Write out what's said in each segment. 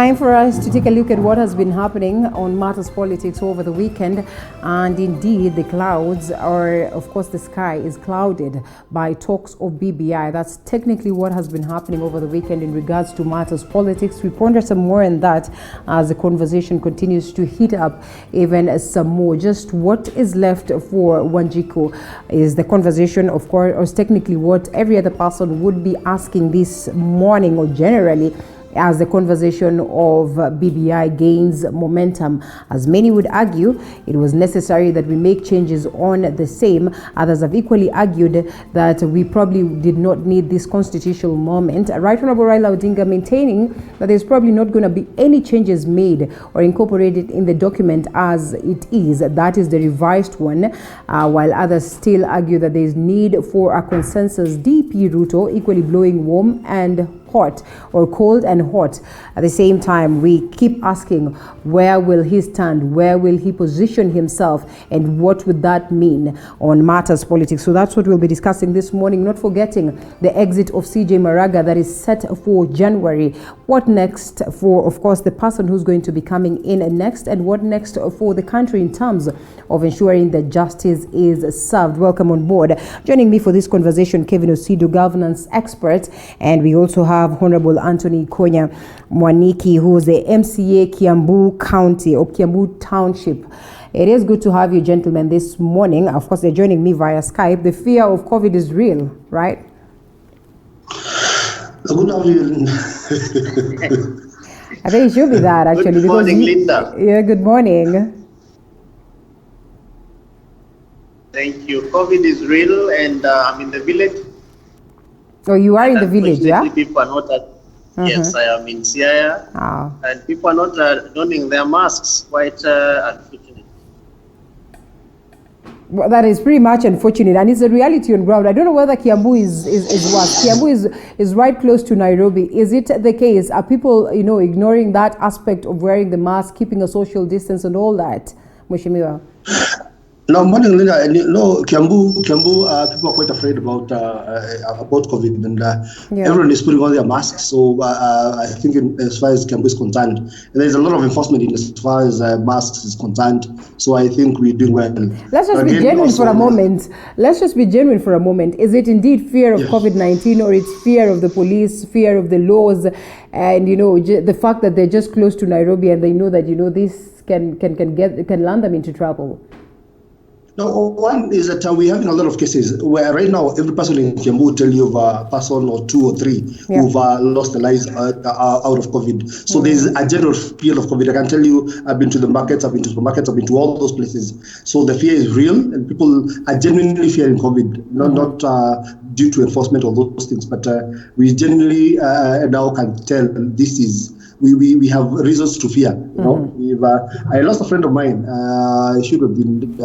Time for us to take a look at what has been happening on matters politics over the weekend. And indeed, the clouds are, of course, the sky is clouded by talks of BBI. That's technically what has been happening over the weekend in regards to matters politics. We ponder some more on that as the conversation continues to heat up even some more. Just what is left for Wanjiku is the conversation, of course, or technically what every other person would be asking this morning or generally, as the conversation of BBI gains momentum. As many would argue, it was necessary that we make changes on the same. Others have equally argued that we probably did not need this constitutional moment. Right Honorable Raila Odinga maintaining that there's probably not going to be any changes made or incorporated in the document as it is. That is the revised one, while others still argue that there's need for a consensus. DP Ruto equally blowing warm and hot, or cold and hot at the same time. We keep asking, where will he stand? Where will he position himself? And what would that mean on matters politics? So that's what we'll be discussing this morning. Not forgetting the exit of CJ Maraga that is set for January. What next for, of course, the person who's going to be coming in next, and what next for the country in terms of ensuring that justice is served. Welcome on board. Joining me for this conversation, Kevin Osidu, governance expert, and we also have Honorable Anthony Konya Mwaniki, who is the MCA Kiambu County or Kiambu Township. It is good to have you gentlemen this morning. Of course, they're joining me via Skype. The fear of COVID is real, right? Good morning. I think it should be that actually. Good morning, Linda. Yeah, good morning. Thank you. COVID is real, and I'm in the village. Oh, you are in the village, yeah? People are not Yes, I am in Siaya, and people are not donning their masks. Quite unfortunate. Well, that is pretty much unfortunate, and it's a reality on ground. I don't know whether Kiambu is worse. Kiambu is right close to Nairobi. Is it the case? Are people, ignoring that aspect of wearing the mask, keeping a social distance, and all that, Mheshimiwa? No, morning, Linda. No, Kiambu, people are quite afraid about COVID, and everyone is putting on their masks. So I think as far as Kiambu is concerned, there's a lot of enforcement in as far as masks is concerned. So I think we're doing well. Let's just be genuine for a moment. Let's just be genuine for a moment. Is it indeed fear of COVID-19, or it's fear of the police, fear of the laws, and the fact that they're just close to Nairobi and they know that this can land them into trouble? No, one is that we're having a lot of cases where right now every person in Kiambu will tell you of a person or two or three who've lost their lives out of COVID. So there's a general fear of COVID. I can tell you, I've been to the markets, I've been to supermarkets, I've been to all those places. So the fear is real, and people are genuinely fearing COVID, not due to enforcement or those things, but we genuinely now can tell this is. We have reasons to fear. I lost a friend of mine. It should have been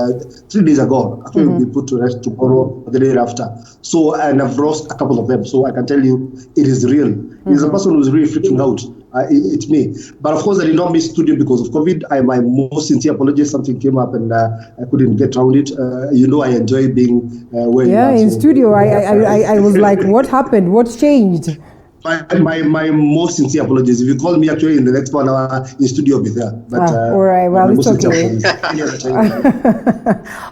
3 days ago. Actually, we'll be put to rest tomorrow or the day after. So, and I've lost a couple of them. So I can tell you, it is real. It's a person who's really freaking out. It's me. But of course, I did not miss studio because of COVID. My most sincere apologies. Something came up and I couldn't get around it. I enjoy being where you are. In studio. I was like, what happened? What's changed? My most sincere apologies. If you call me actually in the next 1 hour in studio, I'll be there. But, all right, well, it's okay.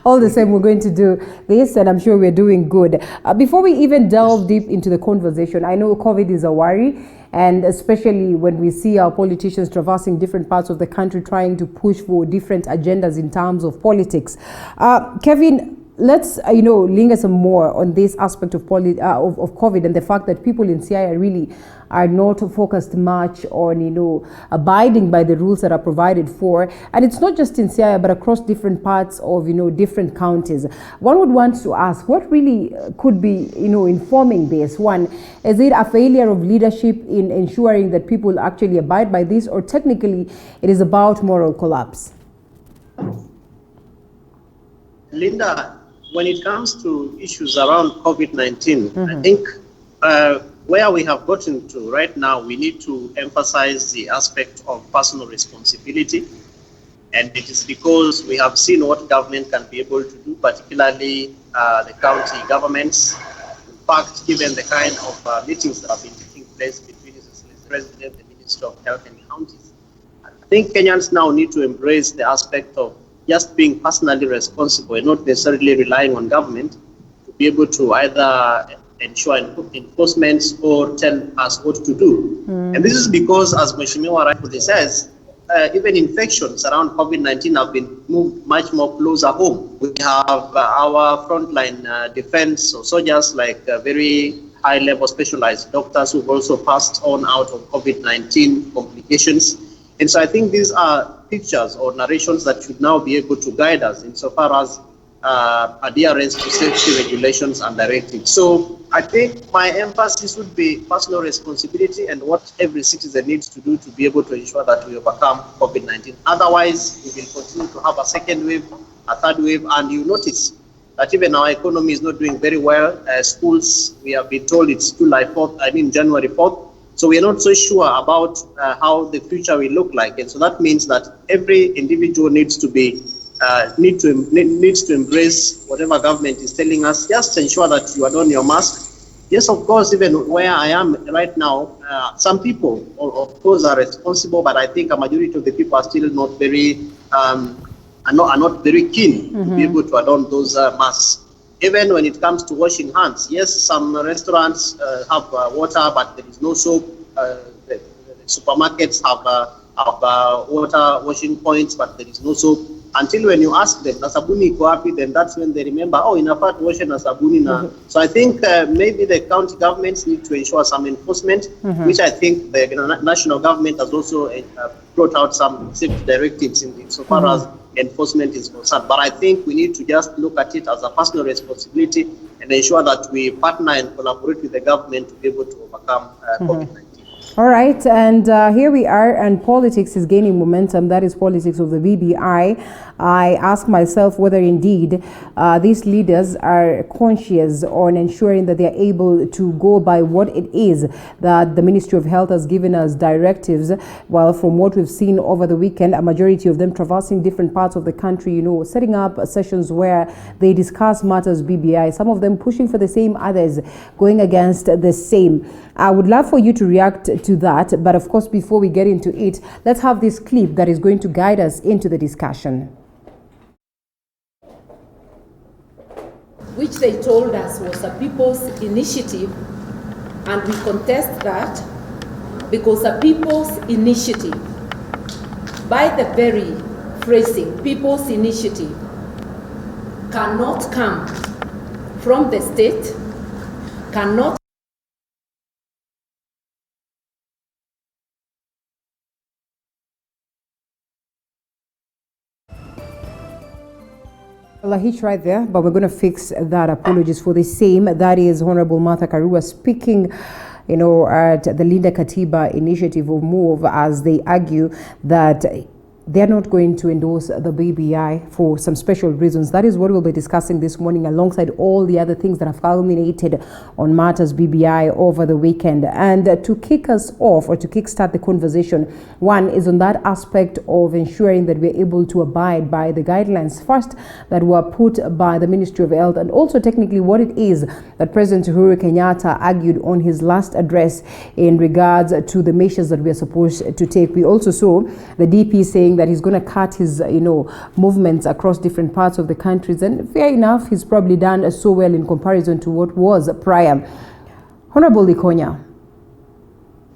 All the same, we're going to do this, and I'm sure we're doing good. Before we even delve deep into the conversation, I know COVID is a worry, and especially when we see our politicians traversing different parts of the country trying to push for different agendas in terms of politics. Kevin, let's linger some more on this aspect of COVID and the fact that people in Siaya really are not focused much on abiding by the rules that are provided for, and it's not just in Siaya but across different parts of different counties. One would want to ask, what really could be informing this? One, is it a failure of leadership in ensuring that people actually abide by this, or technically it is about moral collapse? Linda, when it comes to issues around COVID-19, I think where we have gotten to right now, we need to emphasize the aspect of personal responsibility. And it is because we have seen what government can be able to do, particularly the county governments. In fact, given the kind of meetings that have been taking place between the president, the Ministry of Health and Counties. I think Kenyans now need to embrace the aspect of just being personally responsible and not necessarily relying on government to be able to either ensure enforcement or tell us what to do. And this is because, as Mheshimiwa rightfully says, even infections around COVID-19 have been moved much more closer home. We have our frontline defense or soldiers, like very high-level specialized doctors who've also passed on out of COVID-19 complications. And so I think these are pictures or narrations that should now be able to guide us insofar as adherence to safety regulations and directives. So I think my emphasis would be personal responsibility and what every citizen needs to do to be able to ensure that we overcome COVID-19. Otherwise, we will continue to have a second wave, a third wave, and you notice that even our economy is not doing very well. Schools, we have been told it's January 4th. So we are not so sure about how the future will look like. And so that means that every individual needs to be needs to embrace whatever government is telling us. Just ensure that you are on your mask. Yes, of course, even where I am right now, some people, of course, are responsible, but I think a majority of the people are still not very, are not very keen to be able to adorn those masks. Even when it comes to washing hands, yes, some restaurants have water, but there is no soap. The supermarkets have water washing points, but there is no soap. Until when you ask them, "Nasabuni iko wapi?" then that's when they remember, oh, inafaa tuoshe na sabuni na. So I think maybe the county governments need to ensure some enforcement, which I think the national government has also brought out some safety directives so far as enforcement is concerned. But I think we need to just look at it as a personal responsibility and ensure that we partner and collaborate with the government to be able to overcome COVID-19. All right, and here we are, and politics is gaining momentum. That is politics of the BBI. I ask myself whether indeed these leaders are conscious on ensuring that they are able to go by what it is that the Ministry of Health has given us directives. Well, from what we've seen over the weekend, a majority of them traversing different parts of the country, you know, setting up sessions where they discuss matters BBI, some of them pushing for the same, others going against the same. I would love for you to react to that, but of course, before we get into it, let's have this clip that is going to guide us into the discussion. Which they told us was a people's initiative, and we contest that because a people's initiative, by the very phrasing, people's initiative, cannot come from the state, cannot Well, a hitch right there, but we're going to fix that. Apologies for the same. That is Honorable Martha Karua speaking, you know, at the Linda Katiba initiative of MOVE, as they argue that they're not going to endorse the BBI for some special reasons. That is what we'll be discussing this morning, alongside all the other things that have culminated on matters BBI over the weekend. And to kick us off, or to kickstart the conversation, one is on that aspect of ensuring that we're able to abide by the guidelines first that were put by the Ministry of Health, and also technically what it is that President Uhuru Kenyatta argued on his last address in regards to the measures that we are supposed to take. We also saw the DP saying that he's going to cut his, movements across different parts of the countries. And fair enough, he's probably done so well in comparison to what was prior. Honorable Likonya,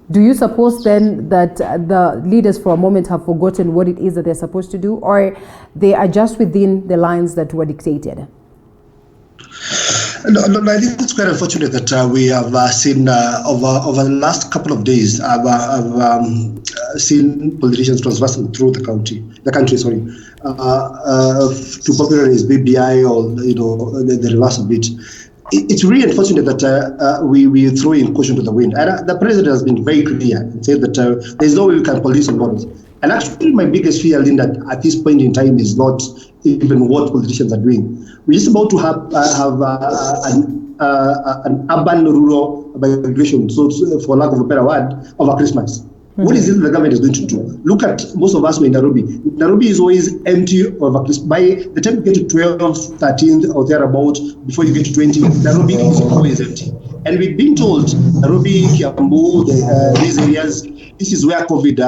do you suppose then that the leaders for a moment have forgotten what it is that they're supposed to do, or they are just within the lines that were dictated? No, I think it's quite unfortunate that we have seen over the last couple of days, I've seen politicians transversing through the country, to popularize BBI or the reverse of it. It's really unfortunate that we throw in caution to the wind. And the president has been very clear and said that there's no way we can police on borders. And actually, my biggest fear, Linda, at this point in time is not even what politicians are doing. We're just about to have an urban-rural migration, so for lack of a better word, over Christmas. Mm-hmm. What is it the government is going to do? Look at most of us were in Nairobi. Nairobi is always empty over Christmas. By the time you get to 12th, 13th, or thereabout, before you get to 20, Nairobi is always empty. And we've been told Nairobi, Kiambu, these areas, this is where COVID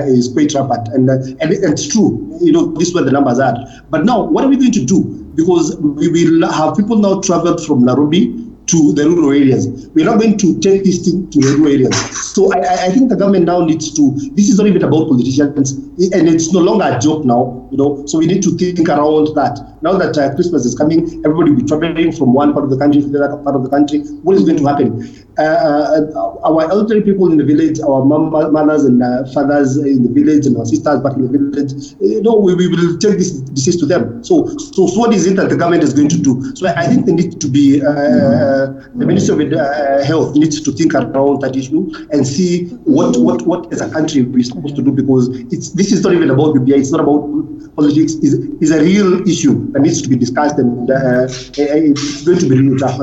is quite rampant, and it's true. This is where the numbers are. But now, what are we going to do? Because we will have people now traveled from Nairobi to the rural areas. We're not going to take this thing to the rural areas. So I think the government now needs to, this is not even about politicians, and it's no longer a joke now, so we need to think around that. Now that Christmas is coming, everybody will be traveling from one part of the country to the other part of the country. What is going to happen? Our elderly people in the village, our mothers and fathers in the village, and our sisters back in the village, we will take this disease to them. So what is it that the government is going to do? So I think they need to be, the Ministry of Health needs to think around that issue and see what as a country we're supposed to do, because this is not even about BBI, it's not about politics, is a real issue that needs to be discussed, and it's going to be really tough.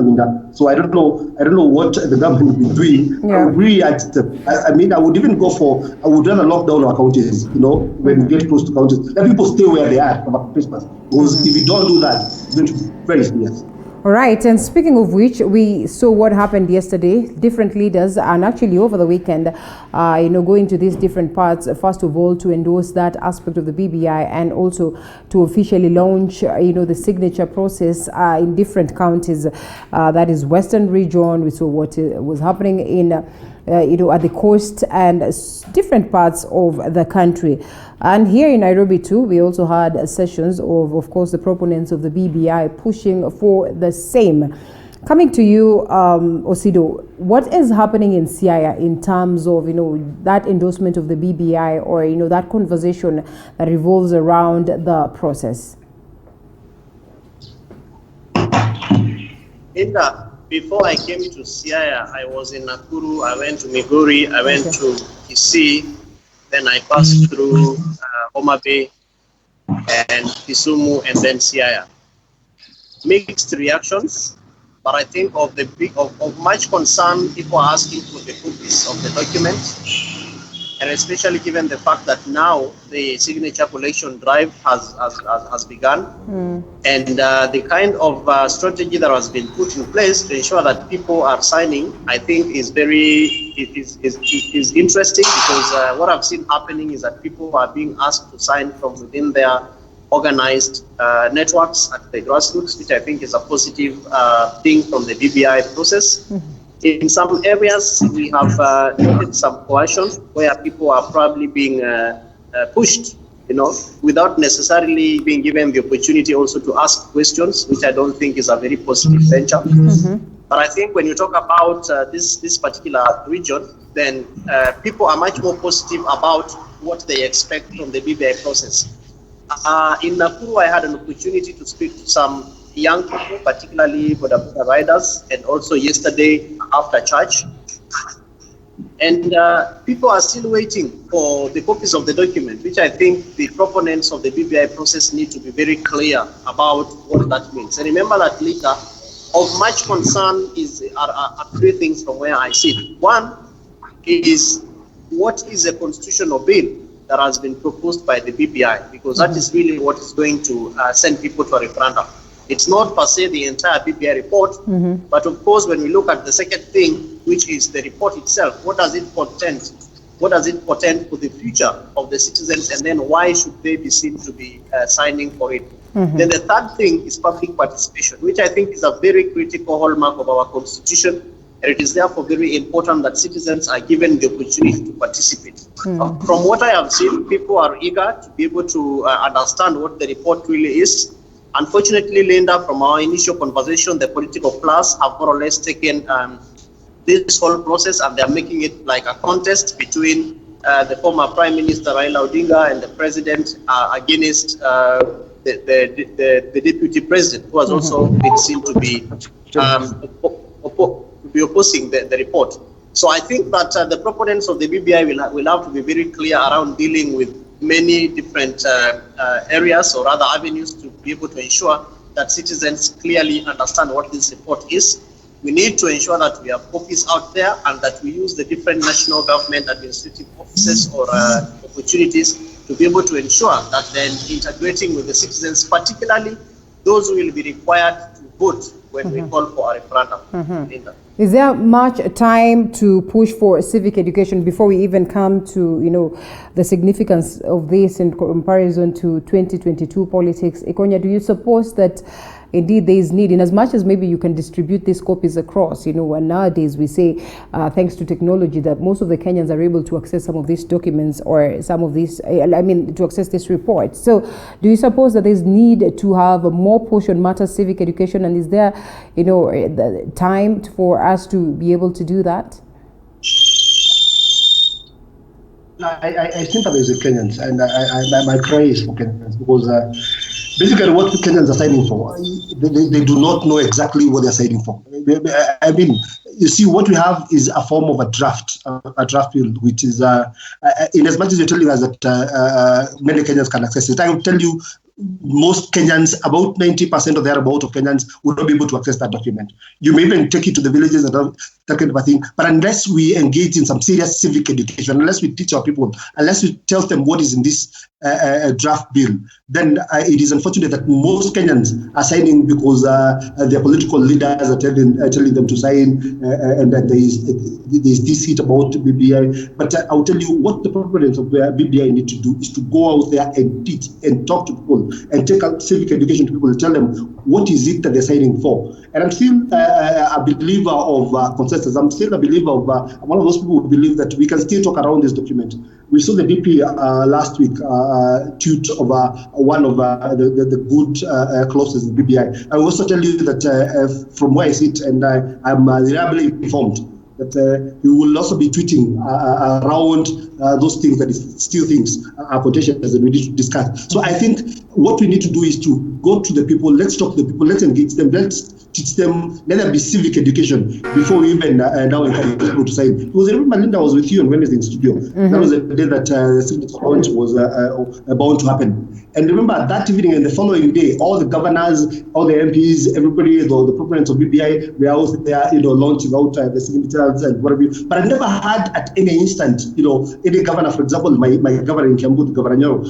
So I don't know what the government will be doing. Yeah. I would even I would rather lock down our counties, when we get close to counties. Let people stay where they are for Christmas. Because if we don't do that, it's going to be very serious. All right, and speaking of which, we saw what happened yesterday. Different leaders, and actually over the weekend, going to these different parts, first of all, to endorse that aspect of the BBI, and also to officially launch, the signature process in different counties. That is Western Region. We saw what was happening in at the coast and different parts of the country. And here in Nairobi too, we also had sessions of course, the proponents of the BBI pushing for the same. Coming to you, Osido, what is happening in Siaya in terms of, that endorsement of the BBI, or, that conversation that revolves around the process? Before I came to Siaya, I was in Nakuru, I went to Migori, I went to Kisii, then I passed through Homa Bay and Kisumu, and then Siaya. Mixed reactions, but I think of much concern, people are asking for the copies of the document, and especially given the fact that now the signature collection drive has begun, and the kind of strategy that has been put in place to ensure that people are signing, I think is interesting, because what I've seen happening is that people are being asked to sign from within their organized networks at the grassroots, which I think is a positive thing from the BBI process. In some areas, we have noted some coercion where people are probably being pushed, without necessarily being given the opportunity also to ask questions, which I don't think is a very positive venture. But I think when you talk about this particular region, then people are much more positive about what they expect from the BBI process. In Nakuru, I had an opportunity to speak to some young people, particularly border riders, and also yesterday after church. And people are still waiting for the copies of the document, which I think the proponents of the BBI process need to be very clear about what that means. And remember that later, of much concern are three things from where I sit. One is, what is a constitutional bill that has been proposed by the BBI? Because that is really what is going to send people to a referendum. It's not per se the entire BBI report, but of course, when we look at the second thing, which is the report itself, what does it portend? What does it portend for the future of the citizens, and then why should they be seen to be signing for it? Then the third thing is public participation, which I think is a very critical hallmark of our constitution, and it is therefore very important that citizens are given the opportunity to participate. From what I have seen, people are eager to be able to understand what the report really is. Unfortunately, Linda, from our initial conversation, the political class have more or less taken this whole process, and they're making it like a contest between the former Prime Minister Raila Odinga and the President against the Deputy President, who has also been seen to be opposing the report. So I think that the proponents of the BBI will have to be very clear around dealing with many different areas, or other avenues, to be able to ensure that citizens clearly understand what this report is. We need to ensure that we have copies out there, and that we use the different national government administrative offices or opportunities to be able to ensure that then integrating with the citizens, particularly those who will be required to vote when we call for a referendum. Linda. Is there much time to push for civic education before we even come to, the significance of this in comparison to 2022 politics? Ikonya, do you suppose that indeed there is need, in as much as maybe you can distribute these copies across, and nowadays we say, thanks to technology, that most of the Kenyans are able to access some of these documents or some of these, to access this report. So do you suppose that there's need to have more push on matters civic education, and is there, the time for us to be able to do that? I sympathize with Kenyans, and my cry is for Kenyans, because basically what the Kenyans are signing for, they do not know exactly what they're signing for. I mean, you see, what we have is a form of a draft bill, which is, in as much as you're telling us that many Kenyans can access it, I will tell you, most Kenyans, about 90% or thereabout of Kenyans, will not be able to access that document. You may even take it to the villages and that kind of a thing, but unless we engage in some serious civic education, unless we teach our people, unless we tell them what is in this draft bill, then it is unfortunate that most Kenyans are signing because their political leaders are telling them to sign, and that there is this hit about BBI. But I'll tell you what the proponents of BBI need to do is to go out there and teach and talk to people and take out civic education to people and tell them what is it that they're signing for. And I'm still a believer of consensus. I'm still a believer of one of those people who believe that we can still talk around this document. We saw the DP last week tweet of one of the good clauses in BBI. I will also tell you that from where I sit, and I'm reliably informed, that we will also be tweeting around those things that is still things are contentious and we need to discuss. So I think what we need to do is to go to the people, let's talk to the people, let's engage them, let's teach them, let there be civic education before we even now encourage people to sign. Because I remember Linda was with you on Wednesday in studio. That was the day that the signature launch was bound to happen. And remember that evening and the following day, all the governors, all the MPs, everybody, the proponents of BBI, were also there, launching out the signatures and whatever. But I never had at any instant, any governor, for example, my governor in Kiambu, Governor Nyoro,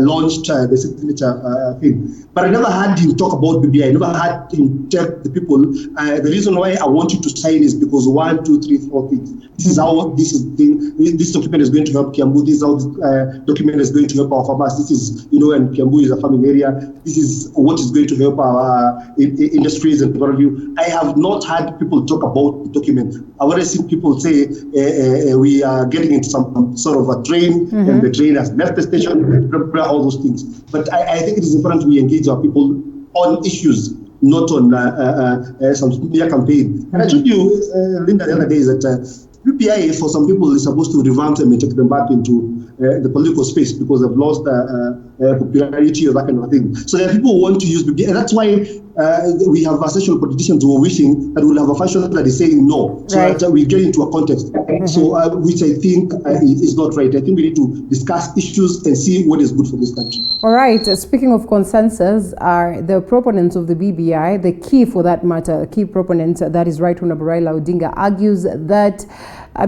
launched the signature thing. But I never had him talk about BBI. I never had him tell the people. The reason why I want you to sign is because 1, 2, 3, 4 things. This is how this document is going to help Kiambu. This is how this document is going to help our farmers. This is, and Kiambu is a farming area. This is what is going to help our industries and what have you. I have not had people talk about the document. I've already seen people say we are getting into some sort of a train, and the train has left the station, blah, blah, all those things. But I think it is important we engage our people on issues, not on some media campaign. And I told you, Linda, the other day, is that BBI, for some people, is supposed to revamp them and take them back into the political space because they've lost popularity or that kind of thing. So there are people who want to use BBI, and that's why we have sessional politicians who are wishing that we'll have a fashion that is saying no, so that we get into a context. So which I think is not right. I think we need to discuss issues and see what is good for this country. All right. Speaking of consensus, are the proponents of the BBI, the key for that matter, the key proponent, that is Right Honorable Raila Odinga, argues that,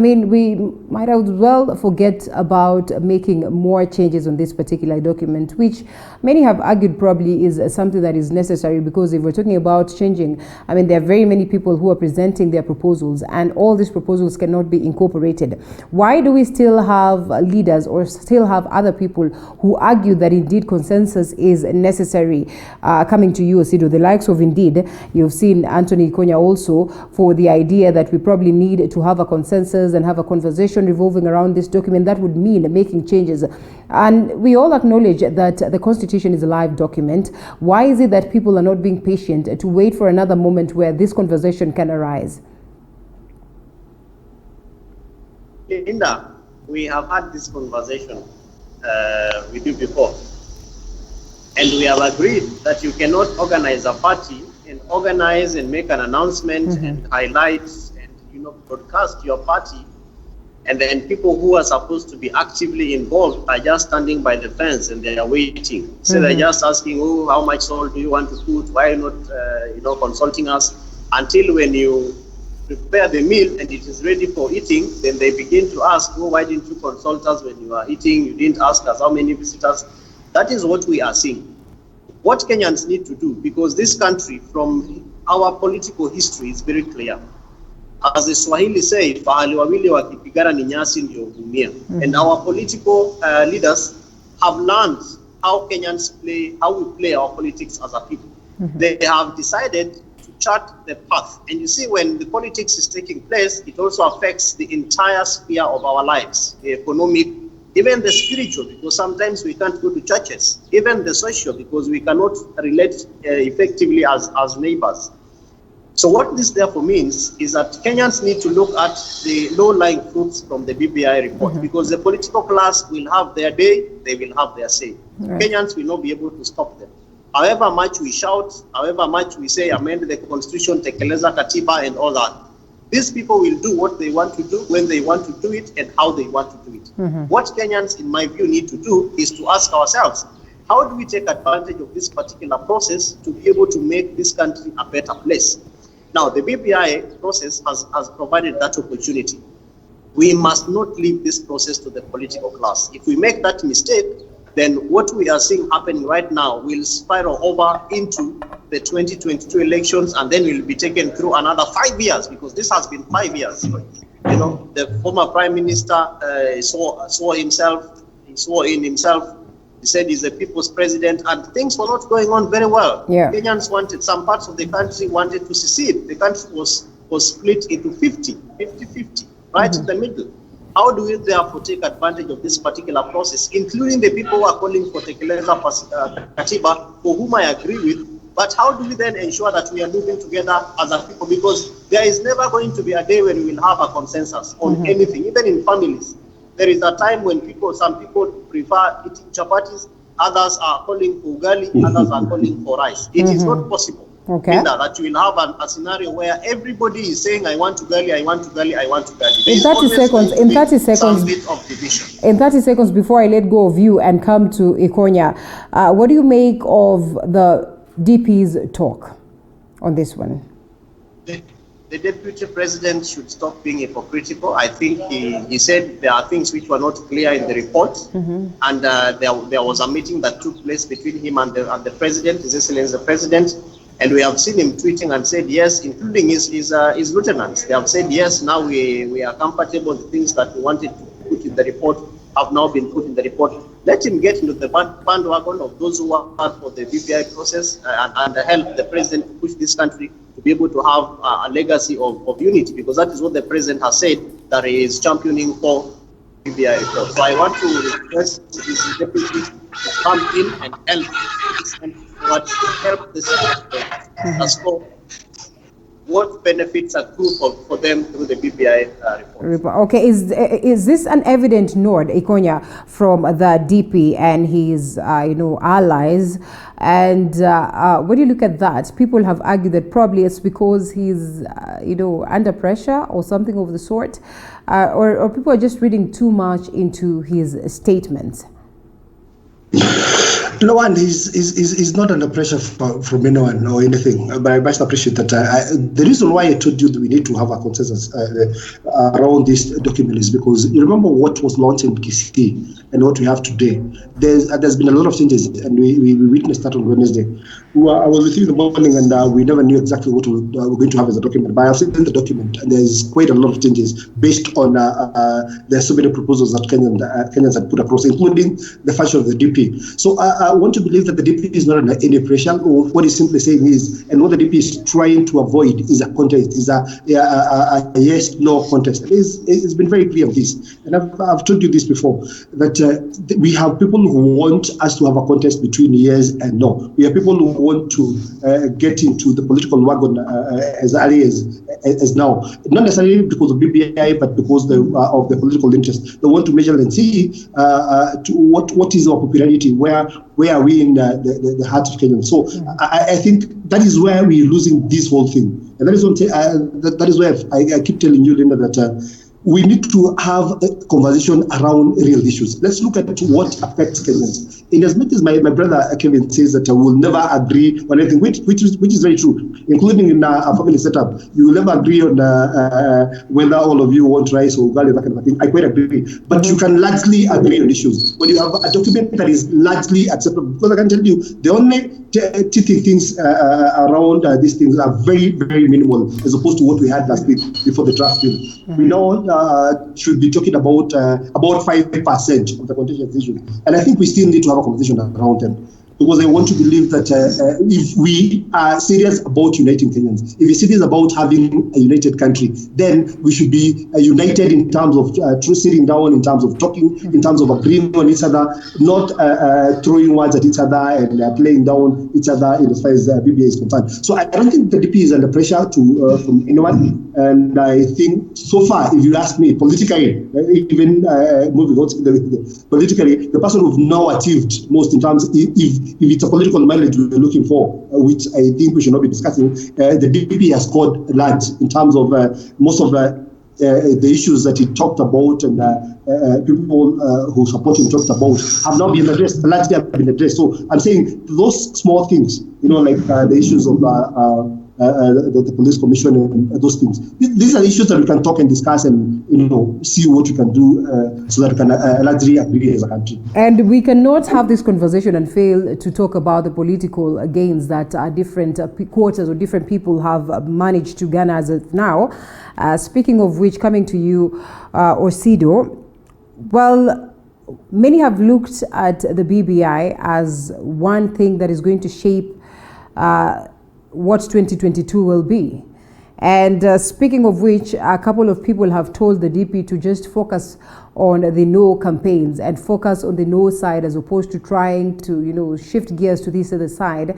we might as well forget about making more changes on this particular document, which many have argued probably is something that is necessary, because if we're talking about changing, there are very many people who are presenting their proposals, and all these proposals cannot be incorporated. Why do we still have leaders or still have other people who argue that indeed consensus is necessary? Coming to you, Osido, the likes of indeed, you've seen Anthony Ikonya also for the idea that we probably need to have a consensus and have a conversation revolving around this document. That would mean making changes. And we all acknowledge that the Constitution is a live document. Why is it that people are not being patient to wait for another moment where this conversation can arise? Linda, we have had this conversation with you before. And we have agreed that you cannot organize a party and organize and make an announcement and highlight broadcast your party, and then people who are supposed to be actively involved are just standing by the fence and they are waiting. So they're just asking, how much salt do you want to put? Why are you not, consulting us? Until when you prepare the meal and it is ready for eating, then they begin to ask, why didn't you consult us when you are eating? You didn't ask us how many visitors. That is what we are seeing. What Kenyans need to do, because this country from our political history is very clear. As the Swahili say, pahali wawili wakipigana ni nyasi ndio humia. And our political leaders have learned how Kenyans how we play our politics as a people. They have decided to chart the path. And you see, when the politics is taking place, it also affects the entire sphere of our lives, the economic, even the spiritual, because sometimes we can't go to churches, even the social, because we cannot relate effectively as neighbors. So what this therefore means is that Kenyans need to look at the low-lying fruits from the BBI report, because the political class will have their day, they will have their say. Right. Kenyans will not be able to stop them. However much we shout, however much we say amend the constitution, tekeleza katiba and all that, these people will do what they want to do, when they want to do it, and how they want to do it. What Kenyans, in my view, need to do is to ask ourselves, how do we take advantage of this particular process to be able to make this country a better place? Now, the BBI process has provided that opportunity. We must not leave this process to the political class. If we make that mistake, then what we are seeing happening right now will spiral over into the 2022 elections, and then we'll be taken through another 5 years, because this has been 5 years. You know, the former Prime Minister swore in himself. He said he's the people's president, and things were not going on very well. Yeah. Kenyans wanted, some parts of the country wanted to secede. The country was split into 50-50, right in the middle. How do we therefore take advantage of this particular process, including the people who are calling for tekeleza katiba, for whom I agree with, but how do we then ensure that we are moving together as a people? Because there is never going to be a day when we will have a consensus on anything, even in families. There is a time when some people prefer eating chapatis, others are calling for ugali, others are calling for rice. It is not possible. Okay. That you will have a scenario where everybody is saying, I want ugali, I want ugali, I want ugali. In 30 seconds before I let go of you and come to Ikonya, what do you make of the DP's talk on this one? The deputy president should stop being hypocritical. I think he said there are things which were not clear in the report, and there was a meeting that took place between him and the president, His Excellency the President, and we have seen him tweeting and said yes, including his lieutenants. They have said yes, now we are comfortable. The things that we wanted to put in the report have now been put in the report. Let him get into the bandwagon of those who are for the BBI process and help the president to push this country to be able to have a legacy of unity, because that is what the president has said that he is championing for BBI report. So I want to request his deputy to come in and help the city as for what benefits accrue for them through the BBI report. Okay, is this an evident nod, Ikonya, from the DP and his allies? And when you look at that, people have argued that probably it's because he's under pressure or something of the sort, or people are just reading too much into his statements. No one is not under pressure from anyone or anything, but I must appreciate that. The reason why I told you that we need to have a consensus around this document is because you remember what was launched in Kisii and what we have today. There's been a lot of changes, and we witnessed that on Wednesday. I was with you in the morning, and we never knew exactly what we're going to have as a document. But I've seen the document, and there's quite a lot of changes based on there's so many proposals that Kenyans had put across, including the function of the DP. So I want to believe that the DP is not under any pressure, or what he's simply saying is, and what the DP is trying to avoid is a contest, is a yes-no contest. It's been very clear of this, and I've told you this before, that we have people who want us to have a contest between yes and no. We have people who want to get into the political wagon as early as now, not necessarily because of BBI, but because of the political interest. They want to measure and see what is our popularity, where are we in the heart of Kenya. So I think that is where we're losing this whole thing, and that is why I keep telling you, Linda, that we need to have a conversation around real issues. Let's look at what affects Kenyans. in as much as my brother Kevin says that we'll never agree on anything, which is very true, including in our family setup. You will never agree on whether all of you want rice or ugali, that kind of thing. I quite agree. But you can largely agree on issues when you have a document that is largely acceptable. Because I can tell you, the only teething things around these things are very, very minimal as opposed to what we had last week before the draft bill. We now should be talking about 5% of the contentious issues. And I think we still need to have a conversation around them. Because I want to believe that if we are serious about uniting Kenyans, if we're serious about having a united country, then we should be united in terms of sitting down, in terms of talking, in terms of agreeing on each other, not throwing words at each other and playing down each other in as far as BBI is concerned. So I don't think the DP is under pressure from anyone. And I think so far, if you ask me, politically, even moving on politically, the person who've now achieved most in terms, if it's a political mileage we're looking for, which I think we should not be discussing, the DP has scored large in terms of most of the issues that he talked about and people who support him talked about have now been addressed, largely have been addressed. So I'm saying those small things, like the issues of the police commission and those things. These are issues that we can talk and discuss and see what we can do so that we can largely agree as a country. And we cannot have this conversation and fail to talk about the political gains that different quarters or different people have managed to garner as of now. Speaking of which, coming to you, Osido, well, many have looked at the BBI as one thing that is going to shape what 2022 will be. And speaking of which, a couple of people have told the DP to just focus on the no campaigns and focus on the no side as opposed to trying to, shift gears to this other side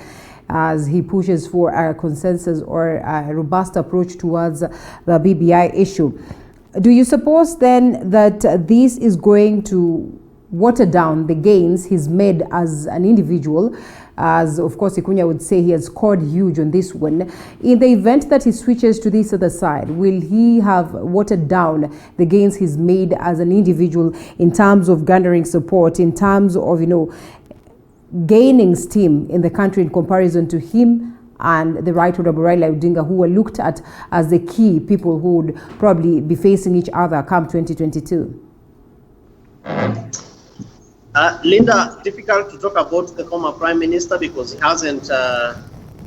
as he pushes for a consensus or a robust approach towards the BBI issue. Do you suppose then that this is going to water down the gains he's made as an individual? As of course Ikunya would say, he has scored huge on this one. In the event that he switches to this other side, will he have watered down the gains he's made as an individual in terms of garnering support, in terms of, gaining steam in the country in comparison to him and the Right Honorable Raila Odinga, who were looked at as the key people who would probably be facing each other come 2022? Linda, difficult to talk about the former Prime Minister because he hasn't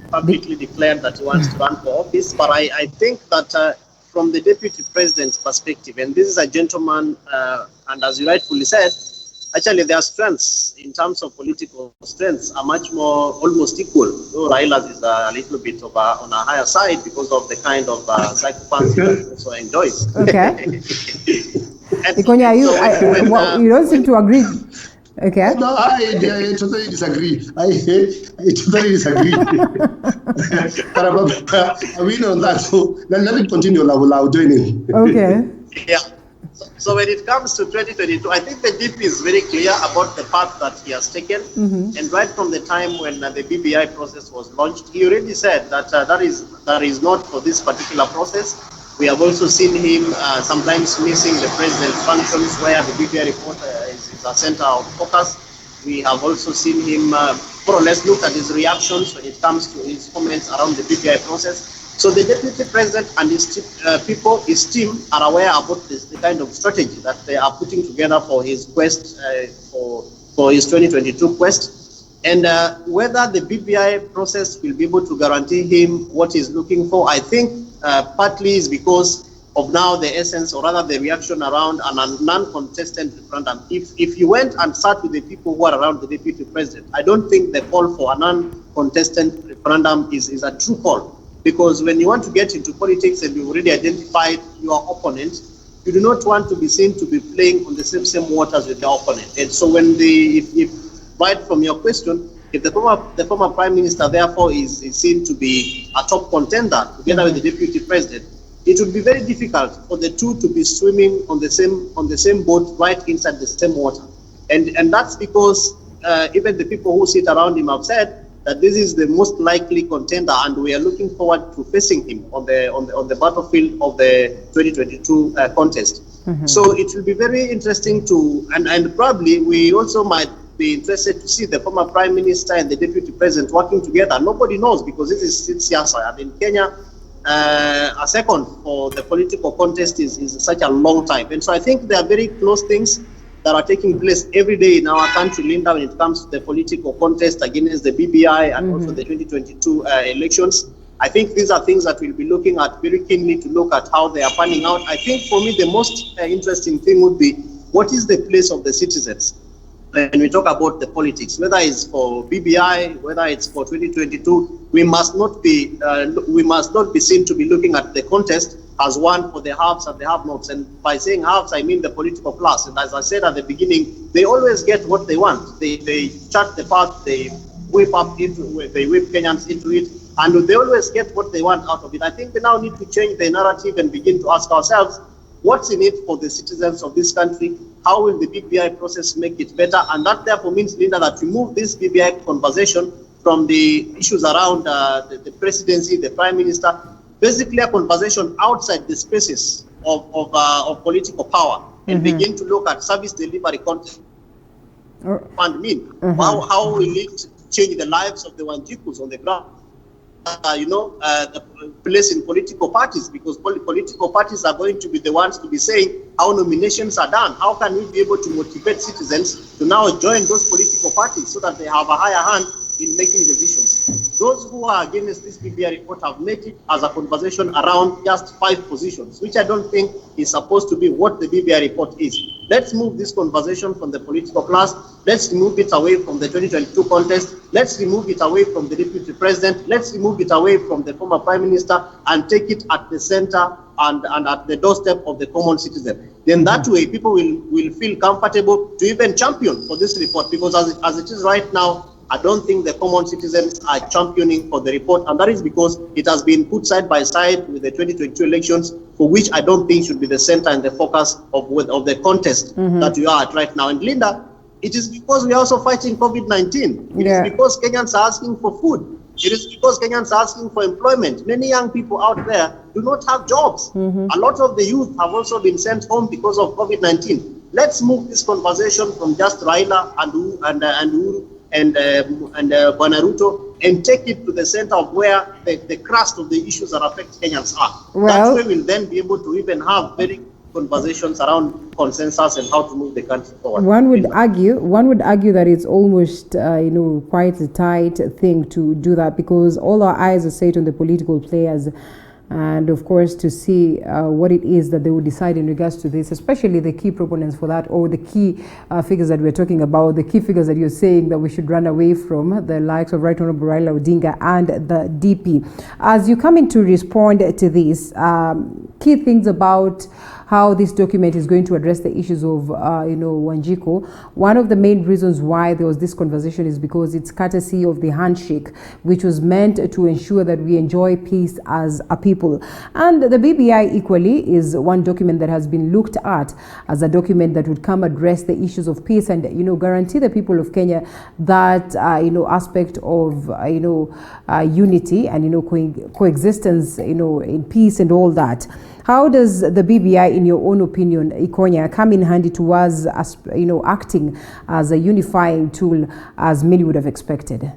publicly declared that he wants to run for office. But I think that from the Deputy President's perspective, and this is a gentleman, and as you rightfully said, actually their strengths in terms of political strengths are much more almost equal. Though Raila's is a little bit of on a higher side because of the kind of psychopathy that he also enjoys. Okay. Ikonya, you don't seem to agree. Okay. No, I totally disagree. I totally disagree. But we know that. So let me continue. I'll join in. Okay. Yeah. So when it comes to 2022, I think the DP is very clear about the path that he has taken. And right from the time when the BBI process was launched, he already said that that is not for this particular process. We have also seen him sometimes missing the president's functions where the BBI report is a center of focus. We have also seen him more or less look at his reactions when it comes to his comments around the BBI process. So the Deputy President and his people, his team, are aware about the kind of strategy that they are putting together for his quest, for his 2022 quest. And whether the BBI process will be able to guarantee him what he's looking for, I think partly is because of now the essence, or rather the reaction around a non-contested referendum. If you went and sat with the people who are around the Deputy President, I don't think the call for a non-contested referendum is a true call. Because when you want to get into politics and you've already identified your opponent, you do not want to be seen to be playing on the same waters with your opponent. And so when if right from your question, if the former Prime Minister therefore is seen to be a top contender together with the Deputy President, it would be very difficult for the two to be swimming on the same boat right inside the same water. And that's because even the people who sit around him have said that this is the most likely contender, and we are looking forward to facing him on the battlefield of the 2022 contest. So it will be very interesting to, and probably we also might be interested to see the former Prime Minister and the Deputy President working together. Nobody knows, because this is siyasa. And in Kenya, a second for the political contest is such a long time. And so I think there are very close things that are taking place every day in our country, Linda, when it comes to the political contest against the BBI and also the 2022 elections. I think these are things that we'll be looking at very keenly to look at how they are panning out. I think for me, the most interesting thing would be, what is the place of the citizens when we talk about the politics, whether it's for BBI, whether it's for 2022, we must not be seen to be looking at the contest as one for the haves and the have-nots. And by saying haves, I mean the political class. And as I said at the beginning, they always get what they want. They chart the path, they whip Kenyans into it, and they always get what they want out of it. I think we now need to change the narrative and begin to ask ourselves, what's in it for the citizens of this country? How will the BBI process make it better? And that therefore means, Linda, that we move this BBI conversation from the issues around the presidency, the prime minister, basically a conversation outside the spaces of political power, and begin to look at service delivery content and mean. How will it change the lives of the Wanjikus on the ground? The place in political parties, because political parties are going to be the ones to be saying how nominations are done. How can we be able to motivate citizens to now join those political parties so that they have a higher hand in making decisions? Those who are against this BBI report have made it as a conversation around just 5 positions, which I don't think is supposed to be what the BBI report is. Let's move this conversation from the political class. Let's remove it away from the 2022 contest. Let's remove it away from the deputy president. Let's remove it away from the former prime minister and take it at the center and at the doorstep of the common citizen. Then that way, people will feel comfortable to even champion for this report, because as it is right now, I don't think the common citizens are championing for the report, and that is because it has been put side by side with the 2022 elections, for which I don't think should be the center and the focus of the contest that we are at right now. And Linda, it is because we are also fighting COVID-19. It is because Kenyans are asking for food. It is because Kenyans are asking for employment. Many young people out there do not have jobs. A lot of the youth have also been sent home because of COVID-19. Let's move this conversation from just Raila and Uhuru and Bwana Ruto, and take it to the center of where the crust of the issues that affect Kenyans are. That way we'll then be able to even have very conversations around consensus and how to move the country forward. One would argue that it's almost quite a tight thing to do that, because all our eyes are set on the political players, and of course to see what it is that they will decide in regards to this, especially the key proponents for that, or the key figures that we're talking about, the key figures that you're saying that we should run away from, the likes of Right Honorable Raila Odinga and the DP. As you come in to respond to this, key things about how this document is going to address the issues of, Wanjiku. One of the main reasons why there was this conversation is because it's courtesy of the handshake, which was meant to ensure that we enjoy peace as a people. And the BBI equally is one document that has been looked at as a document that would come address the issues of peace and, guarantee the people of Kenya that, aspect of, unity and, coexistence, in peace and all that. How does the BBI, in your own opinion, Ikonya, come in handy towards, acting as a unifying tool, as many would have expected?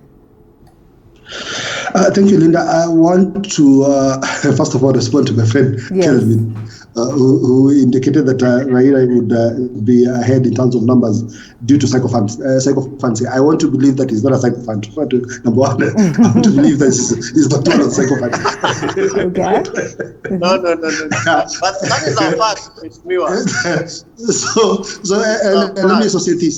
Thank you, Linda. I want to, first of all, respond to my friend, Kelvin, who indicated that Raila would be ahead in terms of numbers due to psychophancy. I want to believe that he's not a sycophant. Number one, I want to believe that he's not one of the sycophants. Okay. No. But that is our fact. It's me. So let me associate this.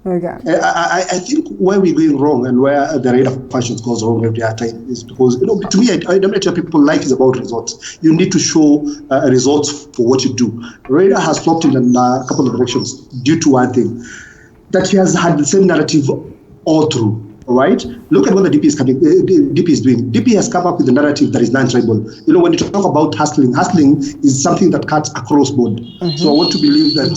Okay. I think where we're going wrong and where the rate of passions goes wrong every time is because, to me, I don't tell people life is about results. You need to show results for what you do. Raila has flopped in a couple of elections due to one thing, that he has had the same narrative all through. All right. Look at what the DP is doing. DP has come up with a narrative that is non-tribal. When you talk about hustling is something that cuts across board. So I want to believe that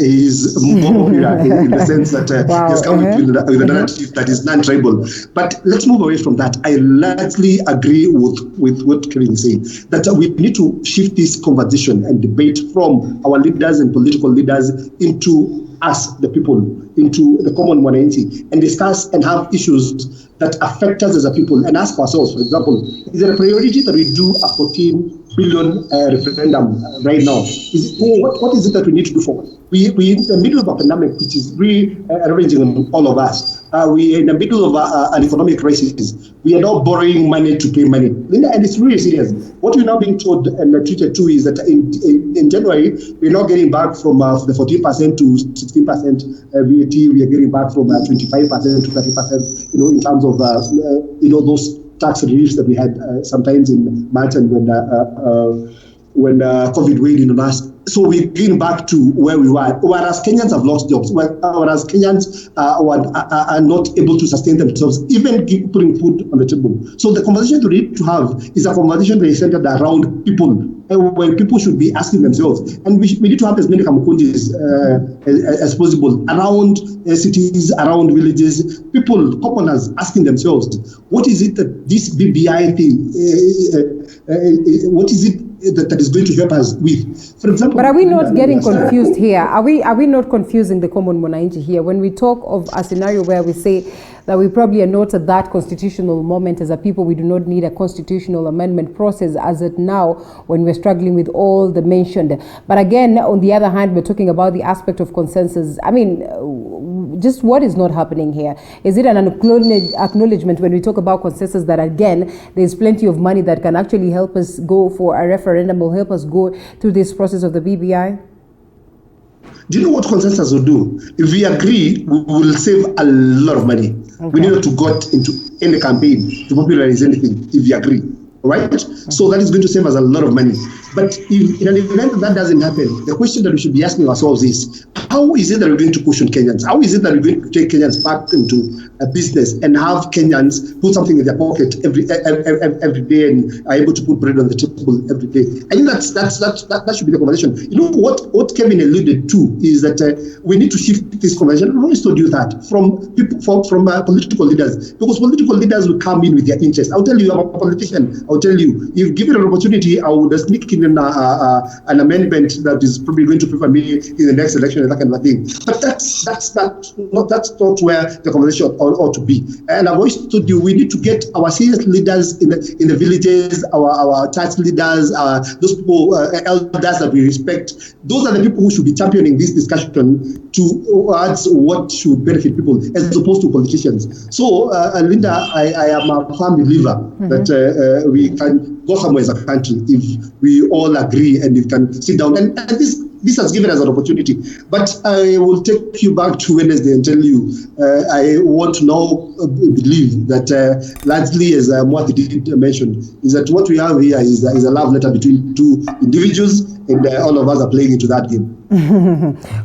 he is more popular in the sense that he has come up with a narrative that is non-tribal. But let's move away from that. I largely agree with what Kevin is saying, that we need to shift this conversation and debate from our leaders and political leaders into us, the people, into the common mwananchi and discuss and have issues that affect us as a people and ask ourselves, for example, is it a priority that we do a 14 billion referendum right now? What is it that we need to do for? We're in the middle of a pandemic which is really ravaging all of us. We're in the middle of an economic crisis. We are now borrowing money to pay money. And it's really serious. What we're now being told and treated to is that in January, we're now getting back from the 14% to 16% VAT. We are getting back from 25% to 30%, in terms of, those tax reliefs that we had sometimes in March and when COVID weighed in on us. So we're getting back to where we were, whereas Kenyans have lost jobs, whereas Kenyans are not able to sustain themselves, even putting food on the table. So the conversation we need to have is a conversation that is centered around people, where people should be asking themselves. And we need to have as many Kamukunjis as possible around cities, around villages, people, commoners asking themselves, what is it that this BBI thing, what is it that is going to help us with? For example, but are we not getting confused here? Are we not confusing the common mwananchi here when we talk of a scenario where we say that we probably are not at that constitutional moment as a people? We do not need a constitutional amendment process as it now when we're struggling with all the mentioned. But again, on the other hand, we're talking about the aspect of consensus. I mean, just what is not happening here? Is it an acknowledgement when we talk about consensus that, again, there's plenty of money that can actually help us go for a referendum or help us go through this process of the BBI? Do you know what consensus will do? If we agree, we will save a lot of money. Okay. We need not to go into any campaign to popularize anything if we agree. Right? Mm-hmm. So that is going to save us a lot of money. But if in an event that doesn't happen, the question that we should be asking ourselves is, how is it that we're going to cushion Kenyans? How is it that we're going to take Kenyans back into a business and have Kenyans put something in their pocket every day and are able to put bread on the table every day? I think that should be the conversation. You know what Kevin alluded to is that we need to shift this conversation. I always told you that from people, from political leaders, because political leaders will come in with their interests. I'll tell you, I'm a politician. I'll tell you, if given an opportunity, I would sneak in an amendment that is probably going to favor me in the next election and that kind of thing. But that's not where the conversation ought to be. And I've always told you, we need to get our serious leaders in the villages, our church leaders, those people, elders that we respect. Those are the people who should be championing this discussion towards what should benefit people, as opposed to politicians. So, Linda, I am a firm believer that we can go somewhere as a country if we all agree and we can sit down. And this has given us an opportunity. But I will take you back to Wednesday and tell you, I want to now believe that largely, as Mwati did mention, is that what we have here is a love letter between two individuals, and all of us are playing into that game.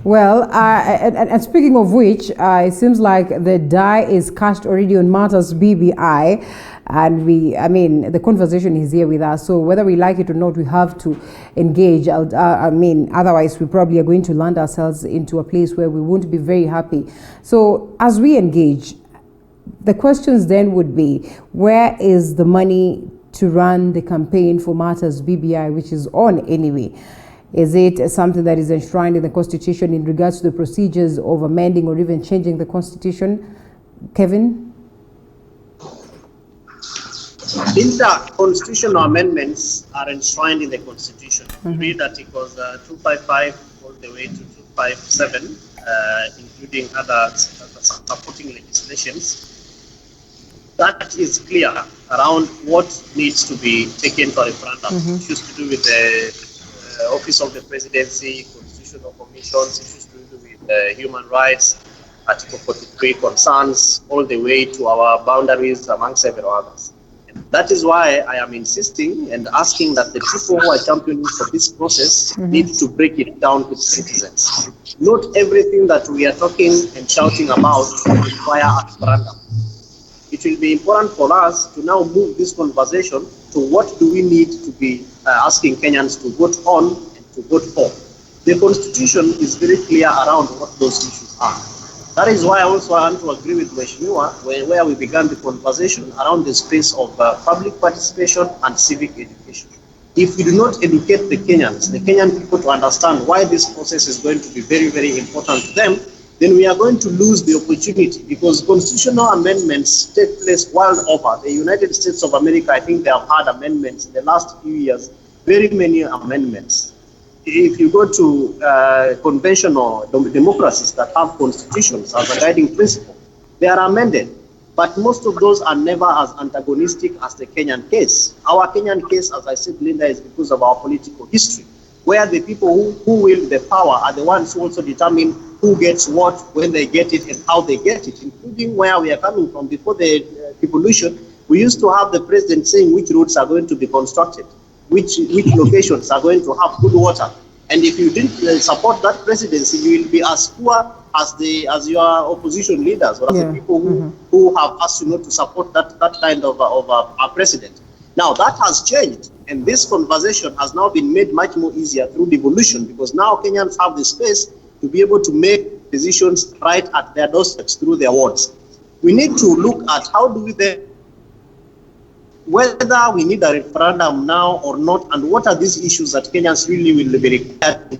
Well, and speaking of which, it seems like the die is cast already on matters BBI. And the conversation is here with us. So whether we like it or not, we have to engage. Otherwise we probably are going to land ourselves into a place where we won't be very happy. So as we engage, the questions then would be, where is the money to run the campaign for matters BBI, which is on anyway? Is it something that is enshrined in the Constitution in regards to the procedures of amending or even changing the Constitution? Kevin? Inter constitutional amendments are enshrined in the Constitution. Read Articles 255 all the way to 257, including other supporting legislations. That is clear around what needs to be taken for referendum. Issues to do with the Office of the Presidency, constitutional commissions, issues to do with human rights, Article 43 concerns, all the way to our boundaries, among several others. That is why I am insisting and asking that the people who are championing for this process need to break it down with citizens. Not everything that we are talking and shouting about will require a referendum. It will be important for us to now move this conversation to what do we need to be asking Kenyans to vote on and to vote for. The Constitution is very clear around what those issues are. That is why I also want to agree with Mheshimiwa where we began the conversation around the space of public participation and civic education. if we do not educate the Kenyan people to understand why this process is going to be very, very important to them, then we are going to lose the opportunity, because constitutional amendments take place world over. The United States of America, I think they have had amendments in the last few years, very many amendments. If you go to conventional democracies that have constitutions as a guiding principle, they are amended. But most of those are never as antagonistic as the Kenyan case. Our Kenyan case, as I said, Linda, is because of our political history, where the people who wield the power are the ones who also determine who gets what, when they get it, and how they get it, including where we are coming from. Before the devolution, we used to have the president saying which roads are going to be constructed, which locations are going to have good water. And if you didn't support that presidency, you will be as poor as your opposition leaders, or as the people who have asked you not to support that kind of a president. Now that has changed, and this conversation has now been made much more easier through devolution, because now Kenyans have the space to be able to make decisions right at their doorsteps through their wards. We need to look at how do we then, whether we need a referendum now or not, and what are these issues that Kenyans really will be required.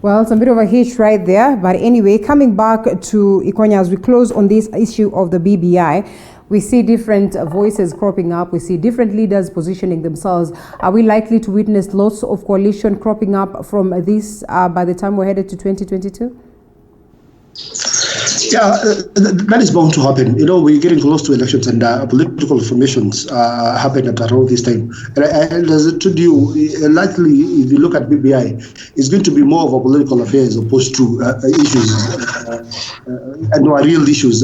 Well, it's a bit of a hitch right there. But anyway, coming back to Ikonya, as we close on this issue of the BBI, we see different voices cropping up. We see different leaders positioning themselves. Are we likely to witness lots of coalition cropping up from this by the time we're headed to 2022? Yeah, that is bound to happen. You know, we're getting close to elections, and political formations happen at around this time. And as I told you, likely, if you look at BBI, it's going to be more of a political affair as opposed to issues, and real issues.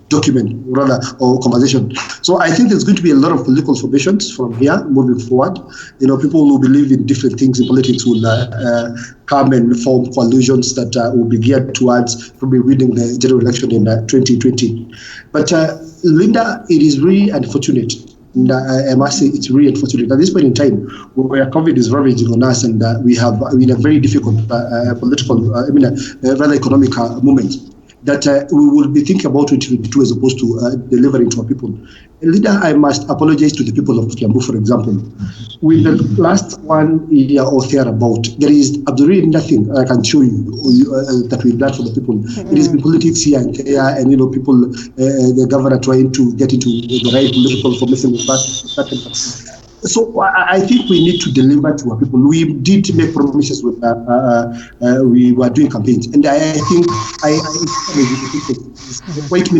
Document rather, or conversation. So I think there's going to be a lot of political formations from here moving forward. You know, people who believe in different things in politics will come and form coalitions that will be geared towards probably winning the general election in 2020. But Linda, it is really unfortunate. And I must say it's really unfortunate at this point in time where COVID is ravaging on us, and we have in a very difficult political, rather economic moment, that we will be thinking about 2022 as opposed to delivering to our people. Leader, I must apologize to the people of Kiambu, for example. With the last 1 year or thereabout, there is absolutely nothing I can show you that we've done for the people. It has been politics here and there, and people, the governor trying to get into the right political formation with that. So I think we need to deliver to our people. We did make promises with we were doing campaigns, and I think quite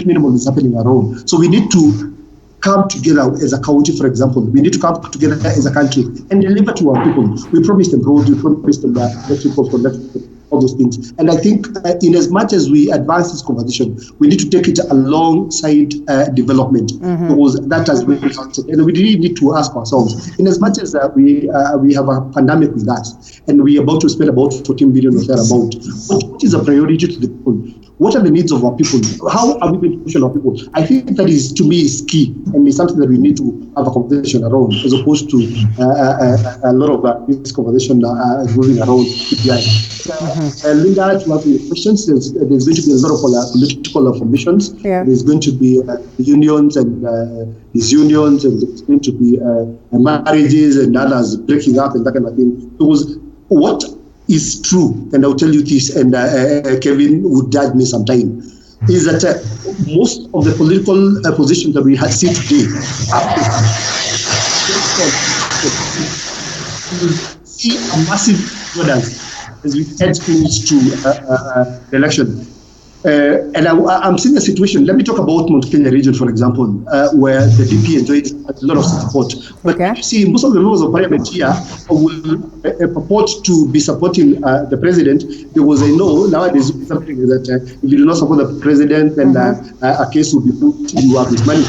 minimal is happening around. So we need to come together as a county, for example. We need to come together as a country and deliver to our people. We promised them roads, we promised them electrical, all those things. And I think in as much as we advance this conversation, we need to take it alongside development, because that has really resulted. And we really need to ask ourselves, in as much as we have a pandemic with us, and we are about to spend about 14 billion or thereabout, what is a priority to the people? What are the needs of our people? How are we going to push our people? I think that is, to me, is key, and it's something that we need to have a conversation around, as opposed to a lot of this conversation moving around BBI. Linda, to answer your questions, there's going to be a lot of political formations. Yeah. There's going to be unions and disunions, and there's going to be marriages and others breaking up and that kind of thing. Because what is true, and I'll tell you this, and Kevin would judge me sometime, is that most of the political positions that we see today see a massive difference as we head to the election. And I'm seeing a situation. Let me talk about Mount Kenya region, for example, where the DP enjoys a lot of support. But you see, most of the members of parliament here will purport to be supporting the president, because I know nowadays something that if you do not support the president, then a case will be put, you have this money.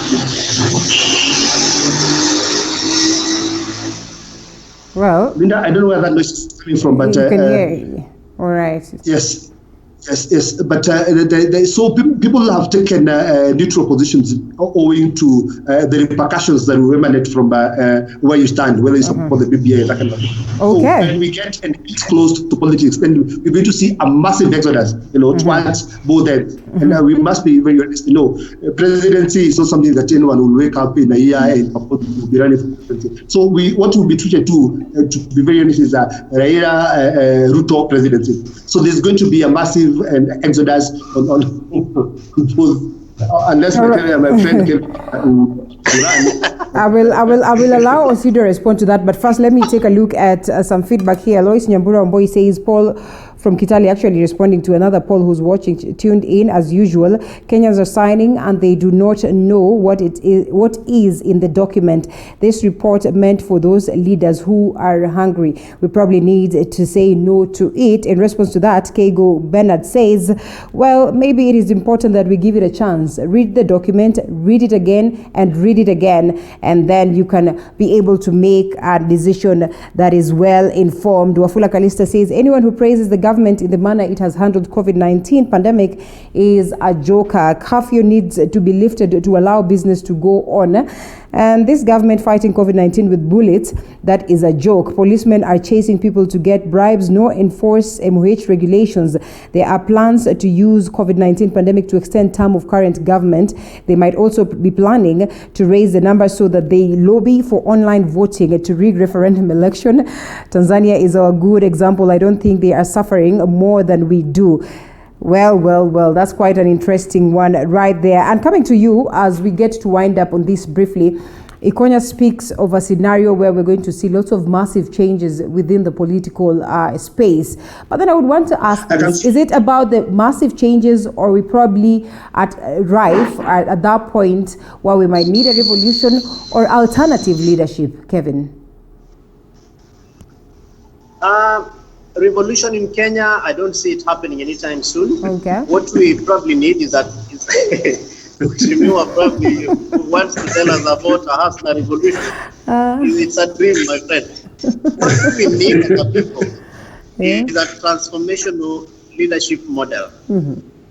Well, Linda, I don't know where that noise is coming from, but you can hear you. All right. Yes. Yes, but so people have taken neutral positions owing to the repercussions that will emanate from where you stand, whether you support the BBI, that kind of thing. Okay. So when we get and it's close to politics, then we're going to see a massive exodus, towards both ends. And we must be very honest. Presidency is not something that anyone will wake up in a year and will be running for presidency. So what will be treated to be very honest, is Raila Ruto presidency. So there's going to be a massive exodus on both. Unless my friend can I will allow Osi to respond to that, but first let me take a look at some feedback here. Lois Nyambura Omboy says Paul from Kitale actually responding to another Paul who's watching, tuned in as usual. Kenyans are signing and they do not know what is in the document. This report meant for those leaders who are hungry. We probably need to say no to it. In response to that, Kego Bernard says, well, maybe it is important that we give it a chance. Read the document, read it again and read it again, and then you can be able to make a decision that is well informed. Wafula Kalista says, anyone who praises the government in the manner it has handled COVID-19 pandemic is a joker. Curfew needs to be lifted to allow business to go on. And this government fighting COVID-19 with bullets, that is a joke. Policemen are chasing people to get bribes, no enforce MOH regulations. There are plans to use COVID-19 pandemic to extend term of current government. They might also be planning to raise the numbers so that they lobby for online voting to rig referendum election. Tanzania is a good example. I don't think they are suffering more than we do. Well, that's quite an interesting one right there. And coming to you as we get to wind up on this briefly, Ikonya speaks of a scenario where we're going to see lots of massive changes within the political space. But then I would want to ask this, is it about the massive changes, or are we probably at that point where we might need a revolution or alternative leadership, Kevin? Revolution in Kenya, I don't see it happening anytime soon. Okay. What we probably need is that Shimiwa probably wants to tell us about a hustler revolution. It's a dream, my friend. What we need as a people is a transformational leadership model.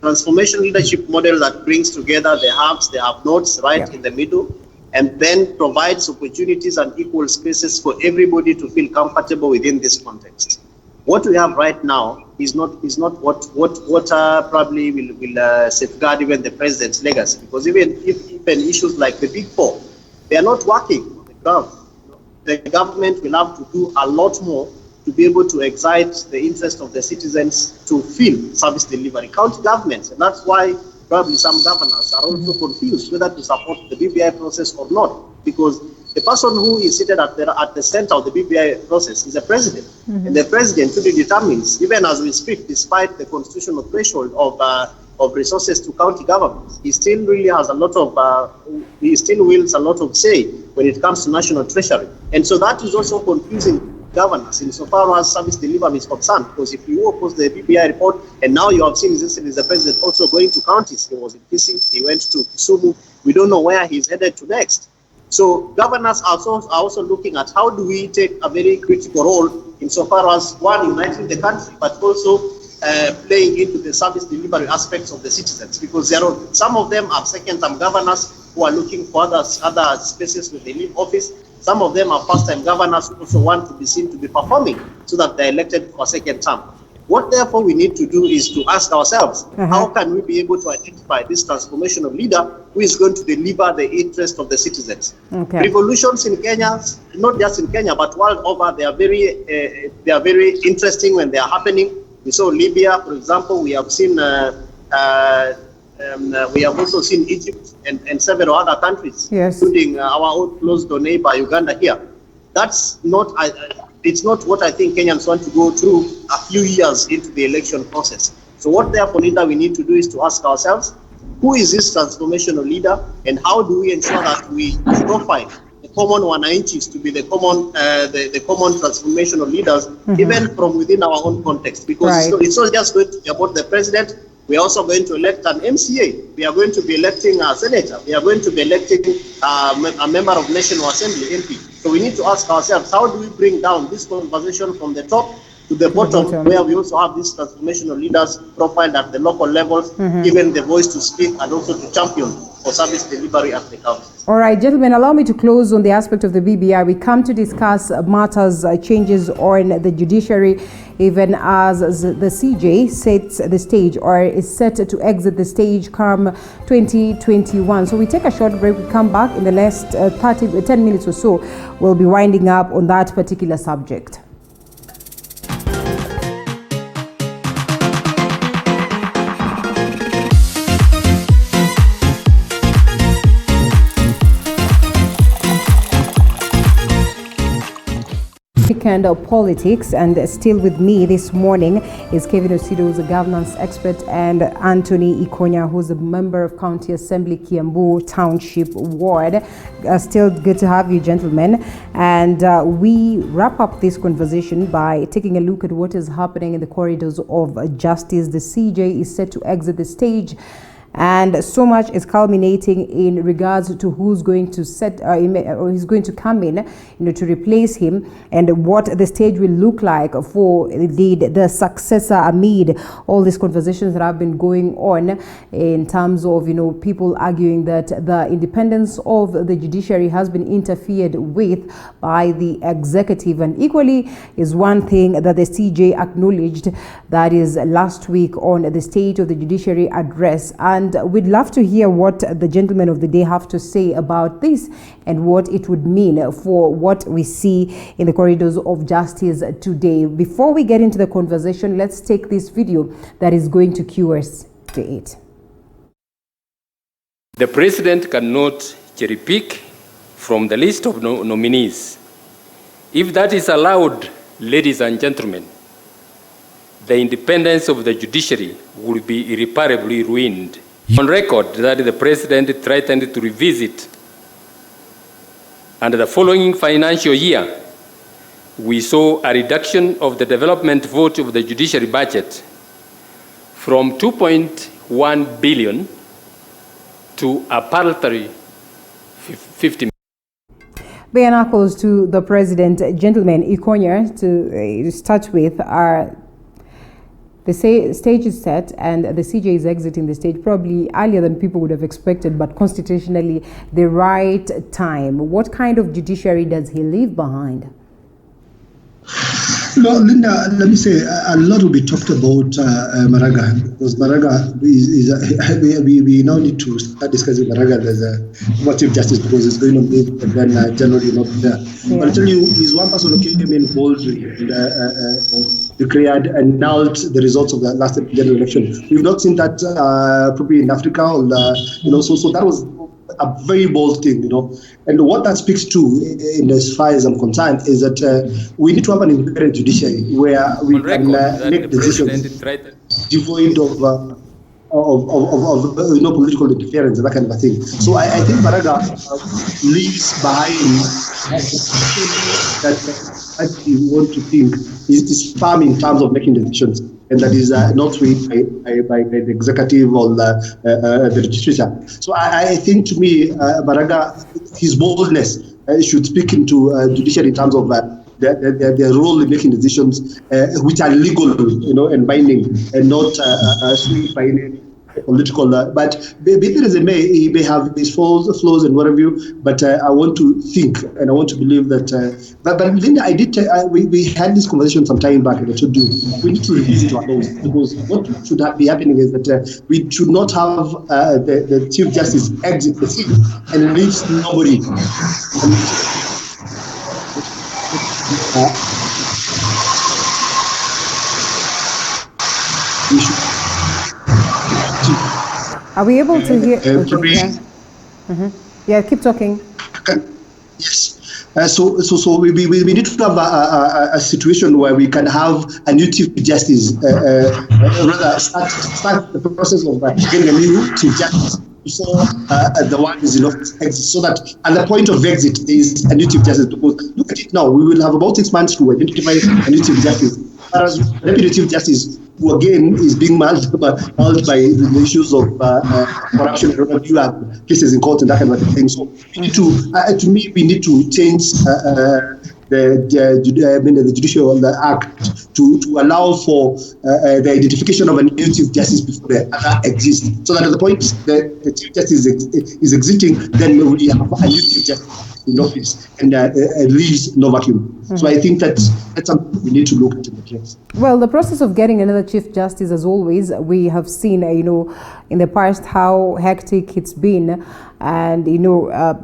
Transformational leadership model that brings together the haves, the have-nots in the middle, and then provides opportunities and equal spaces for everybody to feel comfortable within this context. What we have right now is not what probably will safeguard even the president's legacy, because even issues like the Big Four, they are not working on the ground. The government will have to do a lot more to be able to excite the interest of the citizens to feel service delivery. County governments, and that's why probably some governors are also confused whether to support the BBI process or not, because the person who is seated at the center of the BBI process is the president. And the president really determines, even as we speak, despite the constitutional threshold of resources to county governments, he still really has he still wields a lot of say when it comes to national treasury. And so that is also confusing governance insofar as service delivery is concerned, because if you oppose the BBI report, and now you have seen the president also going to counties. He was in Kisii, he went to Kisumu. We don't know where he's headed to next. So governors are also looking at how do we take a very critical role insofar as, one, uniting the country, but also playing into the service delivery aspects of the citizens, because some of them are second-term governors who are looking for other spaces where they leave office. Some of them are first-time governors who also want to be seen to be performing so that they're elected for a second term. What therefore we need to do is to ask ourselves, how can we be able to identify this transformational leader who is going to deliver the interest of the citizens? Revolutions in Kenya, not just in Kenya, but world over, they are very interesting when they are happening. We saw Libya, for example. We have seen, we have also seen Egypt and several other countries, including our own close door neighbor Uganda here. That's not. It's not what I think Kenyans want to go through a few years into the election process. So what therefore we need to do is to ask ourselves, who is this transformational leader, and how do we ensure that we profile the common wananchis to be the common transformational leaders, even from within our own context, because it's not just going to be about the president. We are also going to elect an MCA. We are going to be electing a senator. We are going to be electing a member of National Assembly, MP. So we need to ask ourselves, how do we bring down this conversation from the top to the bottom, where we also have these transformational leaders profiled at the local levels, given the voice to speak and also to champion for service delivery at the council. All right, gentlemen, allow me to close on the aspect of the BBI. We come to discuss matters, changes on the judiciary, even as the CJ sets the stage or is set to exit the stage come 2021. So we take a short break. We come back in the next 10 minutes or so. We'll be winding up on that particular subject. Weekend of politics, and still with me this morning is Kevin Osido, who's a governance expert, and Anthony Ikonya, who's a member of County Assembly Kiambu Township Ward. Still good to have you, gentlemen. And we wrap up this conversation by taking a look at what is happening in the corridors of justice. The CJ is set to exit the stage, and so much is culminating in regards to who's going to or who's going to come in, to replace him, and what the stage will look like for the successor amid all these conversations that have been going on in terms of, people arguing that the independence of the judiciary has been interfered with by the executive. And equally is one thing that the CJ acknowledged, that is last week on the State of the Judiciary address. And we'd love to hear what the gentlemen of the day have to say about this and what it would mean for what we see in the corridors of justice today. Before we get into the conversation, let's take this video that is going to cue us to it. The president cannot cherry pick from the list of nominees. If that is allowed, ladies and gentlemen, the independence of the judiciary will be irreparably ruined. On record that the president threatened to revisit, and the following financial year, we saw a reduction of the development vote of the judiciary budget from 2.1 billion to a paltry 50 million. Bare knuckles to the president. Gentlemen, Ikonya, to start with, the stage is set and the CJ is exiting the stage probably earlier than people would have expected, but constitutionally the right time. What kind of judiciary does he leave behind? No, Linda, let me say a lot will be talked about Maraga, because Maraga we now need to start discussing Maraga as a Chief Justice, because it's going on leave and then generally not there. Yeah. But I tell you, he's one person who came in boldly and declared and announced the results of the last general election. We've not seen that probably in Africa, or so that was a very bold thing, And what that speaks to, in as far as I'm concerned, is that we need to have an independent judiciary where we can make decisions devoid of political interference and that kind of a thing. So I think Maraga leaves behind that you want to think is firm in terms of making decisions, and that is not swayed by the executive or the legislature. So I think, to me, Maraga, his boldness should speak into judiciary in terms of their role in making decisions which are legal, and binding, and not swayed by any political. But be it as it may, he may have his flaws and whatever you. But I want to think and I want to believe that. But Linda, I did. We had this conversation some time back, and I told you we need to revisit our laws, because what should be happening is that we should not have the Chief Justice exit the seat and leave nobody. We should. Are we able to hear? Okay, yeah, keep talking. Yes. So we need to have a situation where we can have a new Chief Justice, rather start the process of getting a new Chief Justice before the one is exit, so that at the point of exit there is a new Chief Justice. Because look at it now, we will have about 6 months to identify a new Chief Justice. Whereas Deputy Chief Justice, who again is being mauled by the issues of corruption, you have cases in court and that kind of thing. So we need to, to me, we need to change the Judicial Act to allow for the identification of a new Chief Justice before the other exists. So that at the point the Chief Justice is exiting, then we have a new Chief Justice in office and leaves no vacuum. Mm-hmm. So I think that's something we need to look at in the case. Well, the process of getting another Chief Justice, as always, we have seen, in the past how hectic it's been, and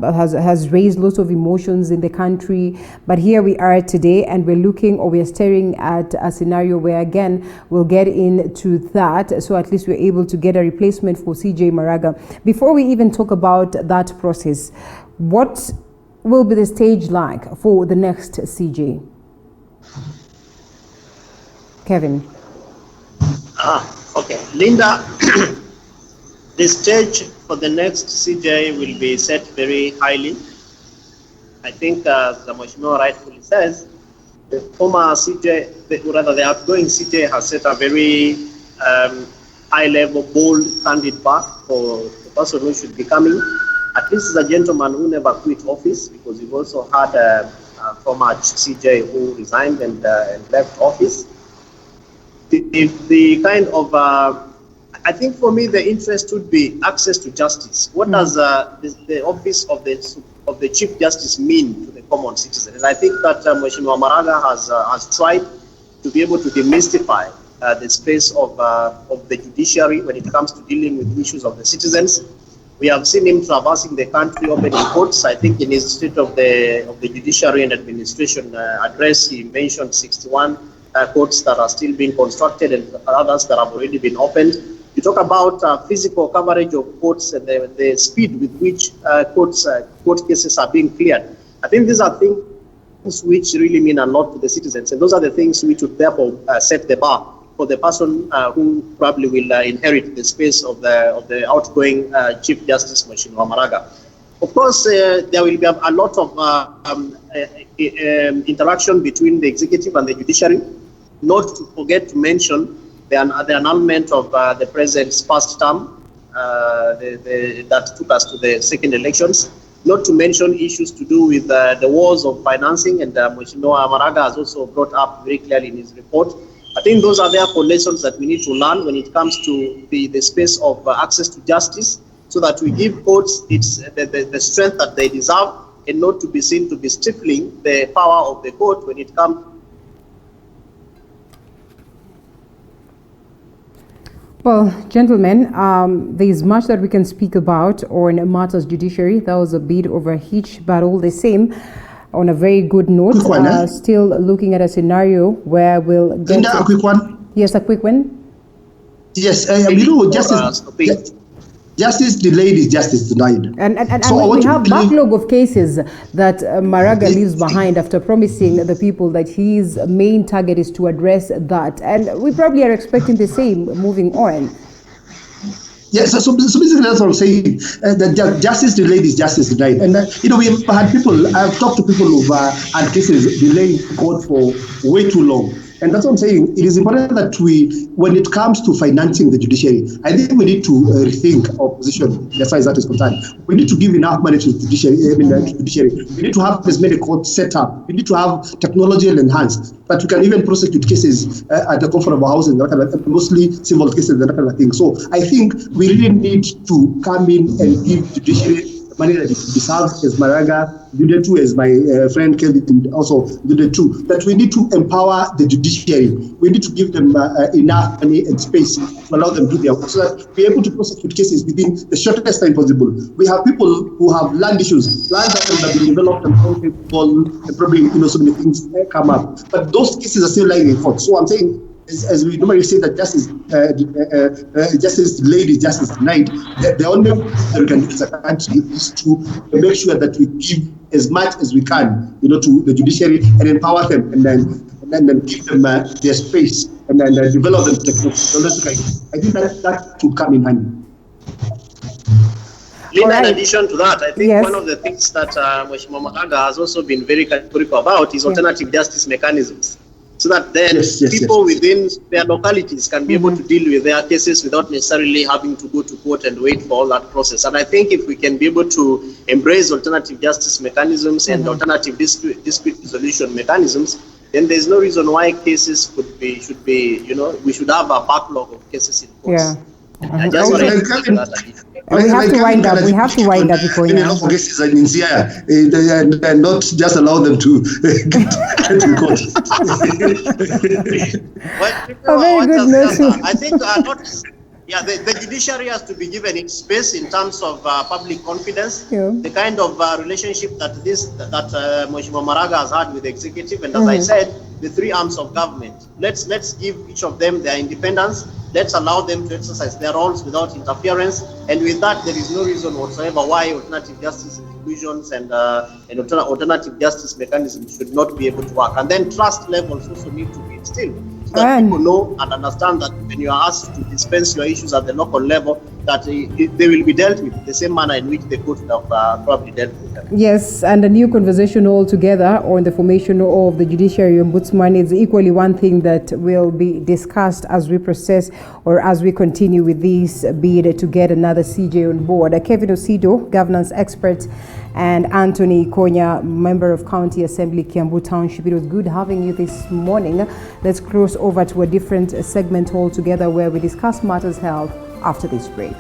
has raised lots of emotions in the country. But here we are today, and we're staring at a scenario where again we'll get into that. So at least we're able to get a replacement for CJ Maraga. Before we even talk about that process, what will be the stage like for the next CJ? Kevin. Okay. Linda, the stage for the next CJ will be set very highly. I think, as the Mheshimiwa rightfully says, the former CJ, the outgoing CJ has set a very high-level, bold, candid path for the person who should be coming. At least is a gentleman who never quit office, because we've also had a former CJ who resigned and left office. The kind of, I think for me, the interest would be access to justice. What does the office of the Chief Justice mean to the common citizen? And I think that Mheshimiwa Maraga has tried to be able to demystify the space of the judiciary when it comes to dealing with issues of the citizens. We have seen him traversing the country, opening courts. I think in his State of the Judiciary and Administration address, he mentioned 61 courts that are still being constructed and others that have already been opened. You talk about physical coverage of courts and the speed with which court cases are being cleared. I think these are things which really mean a lot to the citizens, and those are the things which would therefore set the bar for the person who probably will inherit the space of the outgoing Chief Justice, Mheshimiwa Maraga. Of course, there will be a lot of interaction between the executive and the judiciary. Not to forget to mention the annulment of the president's first term that took us to the second elections. Not to mention issues to do with the wars of financing, and Mheshimiwa Maraga has also brought up very clearly in his report. I think those are therefore lessons that we need to learn when it comes to the space of access to justice, so that we give courts the strength that they deserve, and not to be seen to be stifling the power of the court when it comes. Well, gentlemen, there is much that we can speak about on matters judiciary. That was a bit over a hitch, but all the same, on a very good note, still looking at a scenario where we'll get... Linda, a quick one. Yes, a quick one. Yes, justice delayed is justice denied. And so we have backlog of cases that Maraga leaves behind after promising the people that his main target is to address that. And we probably are expecting the same moving on. Yes, so basically that's what I'm saying. That justice delayed is justice denied. And we've had people, I've talked to people who've had cases delayed court for way too long. And that's what I'm saying. It is important that when it comes to financing the judiciary, I think we need to rethink our position as far as that is concerned. We need to give enough money to the judiciary. We need to have as many courts set up. We need to have technology enhanced, that we can even prosecute cases at the comfort of our houses, mostly civil cases, that kind of thing. So I think we really need to come in and give judiciary money that it deserves, as Maraga alluded to, as my friend Kelvin also alluded to, that we need to empower the judiciary. We need to give them enough money and space to allow them to do their work, so that we're able to prosecute cases within the shortest time possible. We have people who have land issues, land that have been developed and probably so many things come up. But those cases are still lying in court. So I'm saying, as we normally say, that justice delayed is justice denied. The only thing that we can do as a country is to make sure that we give as much as we can, to the judiciary, and empower them, and then give them their space, and then develop them technologically. I think that should come in handy. Linda, in addition to that, I think one of the things that Mheshimiwa Maraga has also been very categorical about is alternative justice mechanisms. so that then people within their localities can be able to deal with their cases without necessarily having to go to court and wait for all that process. And I think if we can be able to embrace alternative justice mechanisms and alternative dispute resolution mechanisms, then there's no reason why cases should be, we should have a backlog of cases in courts. Yeah. I just want to we have to wind up. We have to wind up before you. Cases in CIA, and not just allow them to get in court. Very good note. I think the judiciary has to be given its space in terms of public confidence. Yeah. The kind of relationship that Mheshimiwa Maraga has had with the executive, and as I said, the three arms of government. Let's give each of them their independence. Let's allow them to exercise their roles without interference. And with that, there is no reason whatsoever why alternative justice institutions and alternative justice mechanisms should not be able to work. And then trust levels also need to be instilled, so that people know and understand that when you are asked to dispense your issues at the local level, that they will be dealt with the same manner in which the court have probably dealt with them. Yes, and a new conversation altogether on the formation of the Judiciary Ombudsman is equally one thing that will be discussed as we process or as we continue with this bid to get another CJ on board. Kevin Osido, governance expert, and Anthony Konya, member of County Assembly, Kiambu Township. It was good having you this morning. Let's cross over to a different segment altogether where we discuss matters held after this break.